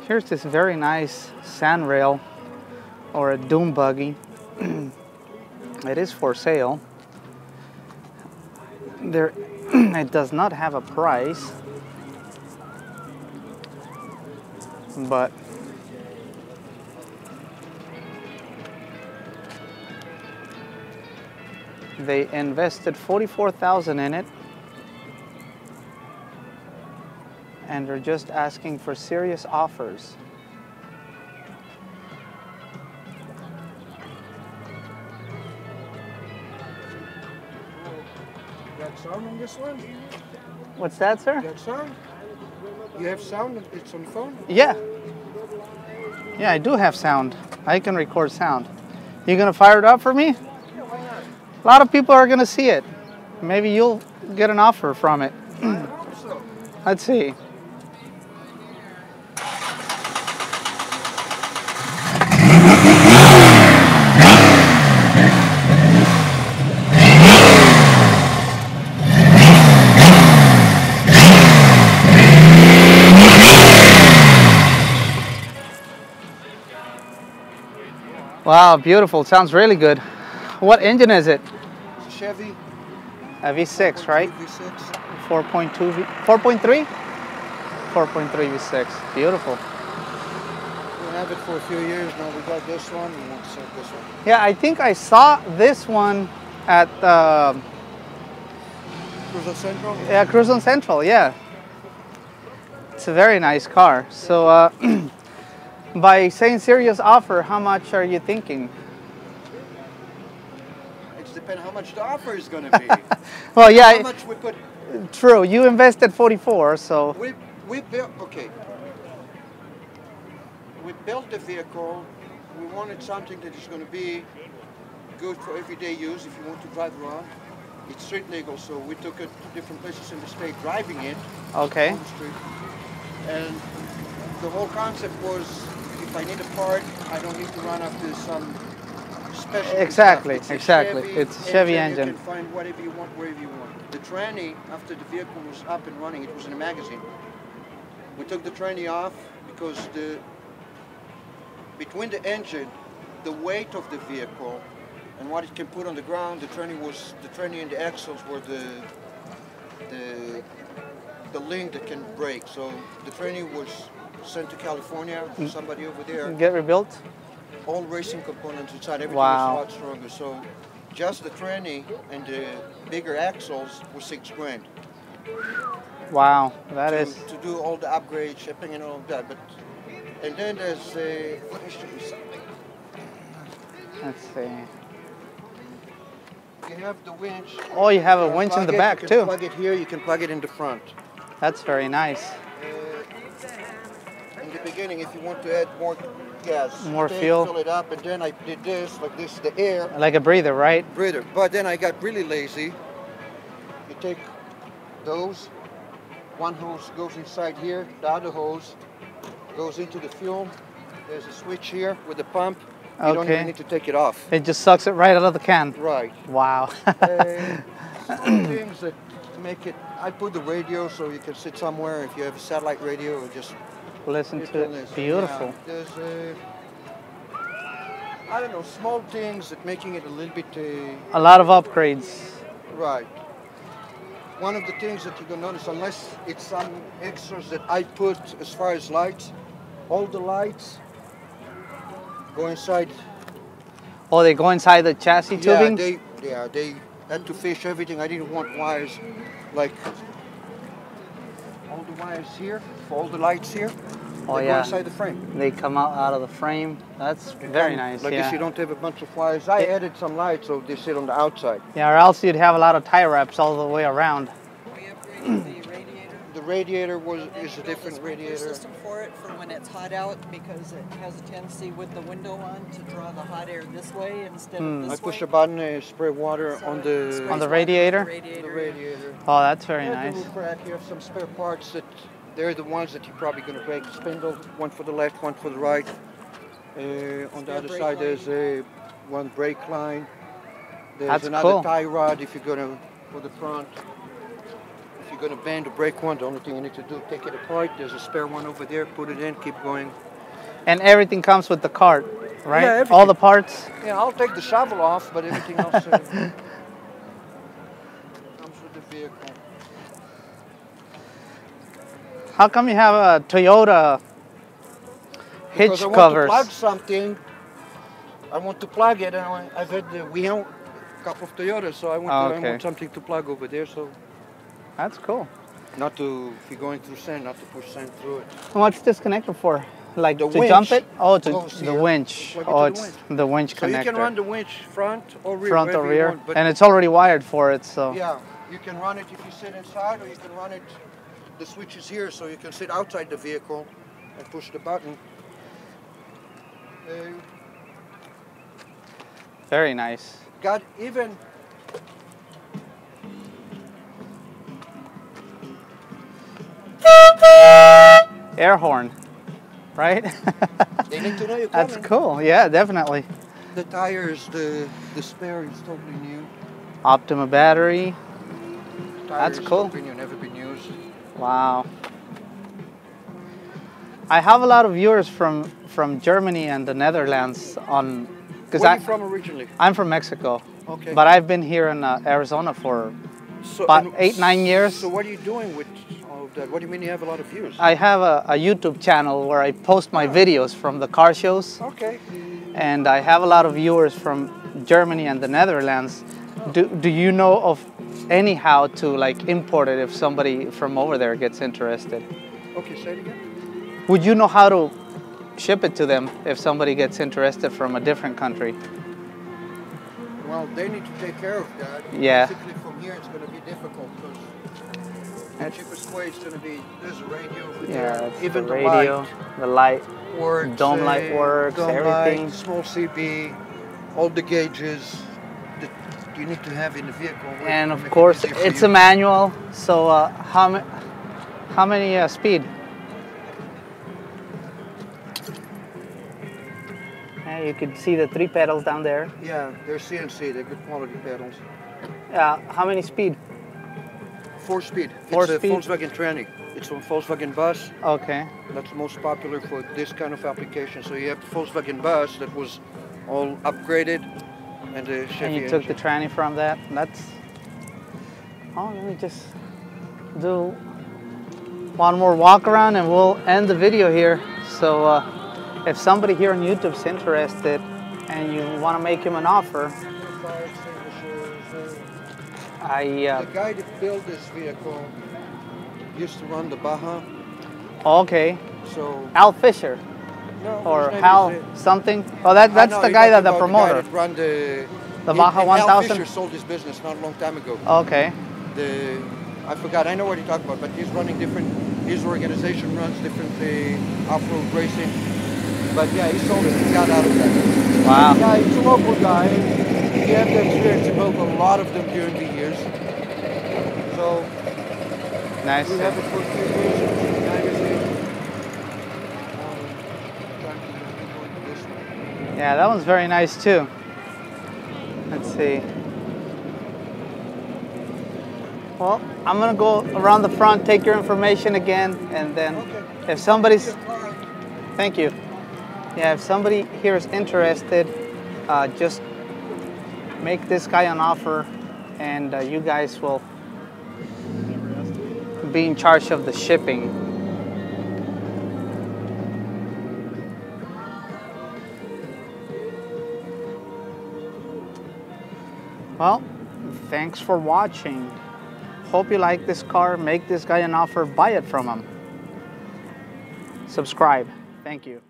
Here's this very nice sand rail or a Dune Buggy. It is for sale. There, it does not have a price, but they invested $44,000 in it, and they're just asking for serious offers. Got sound on this one? What's that, sir? Got sound? You have sound? It's on the phone? Yeah. Yeah, I do have sound. I can record sound. You gonna fire it up for me? Yeah, why not? A lot of people are gonna see it. Maybe you'll get an offer from it. I hope so. Let's see. Wow, beautiful. Sounds really good. What engine is it? It's a Chevy. A V6, right? V6. 4.2 V, 4.3? 4.3 V6. Beautiful. We have it for a few years now. We got this one. We want to sell this one. Yeah, I think I saw this one at Cruise Central? yeah, Cruise on Central. Yeah, it's a very nice car. So, by saying serious offer, how much are you thinking? It depends how much the offer is going to be. Well, yeah, How much we put? true. You invested 44, so We built, okay. We built the vehicle. We wanted something that is going to be good for everyday use if you want to drive around. It's street legal, so we took it to different places in the state driving it okay. on the street. And the whole concept was, if I need a part, I don't need to run after some special Exactly, stuff. exactly. It's a Chevy engine. You can find whatever you want, wherever you want. The tranny, after the vehicle was up and running, it was in a magazine. We took the tranny off because between the engine, the weight of the vehicle, and what it can put on the ground, the tranny and the axles were the link that can break. So the tranny was sent to California to somebody over there. Get rebuilt. All racing components inside, everything Wow. was a lot stronger. So just the tranny and the bigger axles were $6 grand. Wow, that is. To do all the upgrades, shipping and all of that. And then there's a, let me show you something. Let's see. You have the winch. Oh, you have a winch in the back too. too. You can plug it here, you can plug it in the front. That's very nice. In the beginning, if you want to add more gas, More then fuel. fill it up, and then I did this, like this, the air Like a breather, right? breather. But then I got really lazy. You take those, one hose goes inside here, the other hose goes into the fuel. There's a switch here with the pump. You don't even need to take it off. It just sucks it right out of the can. Right. Wow. Some things that make it, I put the radio so you can sit somewhere if you have a satellite radio or just Listen to it. Beautiful. Yeah, there's I don't know, small things that making it a little bit A lot of upgrades. right. One of the things that you're gonna notice, unless it's some extras that I put as far as lights, all the lights go inside. Oh, they go inside the chassis tubing? They had to fish everything. I didn't want wires like all the wires here, for all the lights here. Oh, they yeah. go inside the frame. They come out of the frame. That's very nice. Like yeah. if you don't have a bunch of wires, I added some lights so they sit on the outside. Yeah, or else you'd have a lot of tie wraps all the way around. We upgraded the radiator. The radiator is a different Sprinkler radiator. system for it for when it's hot out because it has a tendency with the window on to draw the hot air this way instead of I this push way. a button and spray water So on it the sprays On the water radiator? the radiator. Oh, that's very Yeah, nice. the little crack. You have some spare parts that they're the ones that you're probably going to break. Spindle, one for the left, one for the right. On the other brake side, line. there's one brake line. There's That's another cool. tie rod if you're going to for the front. If you're you're going to bend or break one, the only thing you need to do, take it apart. There's a spare one over there. Put it in, keep going. And everything comes with the cart, right? Yeah, everything. All the parts? Yeah, I'll take the shovel off, but everything else comes with the vehicle. How come you have a Toyota hitch Because I want covers? to plug something. I want to plug it, and I've had we have a couple of Toyotas, so I want something to plug over there. So That's cool. not to, if you're going through sand, not to push sand through it. And what's this connector for? Like The to winch jump it? Oh, to goes the here. winch. Plug it Oh, to it's the winch. the winch So connector. you can run the winch front or rear, Front or wherever you rear, want, but and it's already wired for it, so. yeah, you can run it if you sit inside, or you can run it. The switch is here, so you can sit outside the vehicle and push the button. Very nice. Got even. Air horn, right? They need to know you're coming. That's cool. Yeah, definitely. The tires, the spare is totally new. Optima battery. Tires That's cool. Totally new, never been used. Wow. I have a lot of viewers from Germany and the Netherlands on. Where are you from originally? I'm from Mexico. Okay. But I've been here in Arizona for about 8-9 years. So what are you doing with all of that? What do you mean you have a lot of views? I have a YouTube channel where I post my videos from the car shows. Okay. And I have a lot of viewers from Germany and the Netherlands. Do you know of any how to like import it if somebody from over there gets interested? Okay, say it again. Would you know how to ship it to them if somebody gets interested from a different country? Well, they need to take care of that. Yeah. Basically from here it's going to be difficult because the cheapest way is going to be, there's a radio over there. That's Even the radio, the light, works, dome light works, dome everything. light, small CB, all the gauges that you need to have in the vehicle. And of course, it's a manual. So how many speed? You could see the 3 pedals down there. Yeah, they're CNC. They're good quality pedals. How many speed? 4 speed. 4 it's speed? a Volkswagen tranny. It's on Volkswagen bus. Okay. That's most popular for this kind of application. So you have the Volkswagen bus that was all upgraded, and the Chevy And you took the tranny from that. That's. Oh, let me just do one more walk around, and we'll end the video here. So. If somebody here on YouTube is interested and you want to make him an offer, the guy that built this vehicle used to run the Baja. Okay. So Al Fisher. No. Or Hal something. Oh, that's the guy that the promoter. The guy that run the Baja 1000. Al Fisher sold his business not a long time ago. Okay. I forgot. I know what you're talking about, but he's running different. His organization runs different off-road racing. But yeah, he sold it. He got out of that. Wow. Yeah, he's a local guy. He had the experience to build a lot of them during the years. So nice. we have it for a few years in the magazine. Yeah, that one's very nice too. Let's see. Well, I'm gonna go around the front, take your information again, and then if somebody's, thank you. Yeah, if somebody here is interested, just make this guy an offer, and you guys will be in charge of the shipping. Well, thanks for watching. Hope you like this car. Make this guy an offer, buy it from him. Subscribe. Thank you.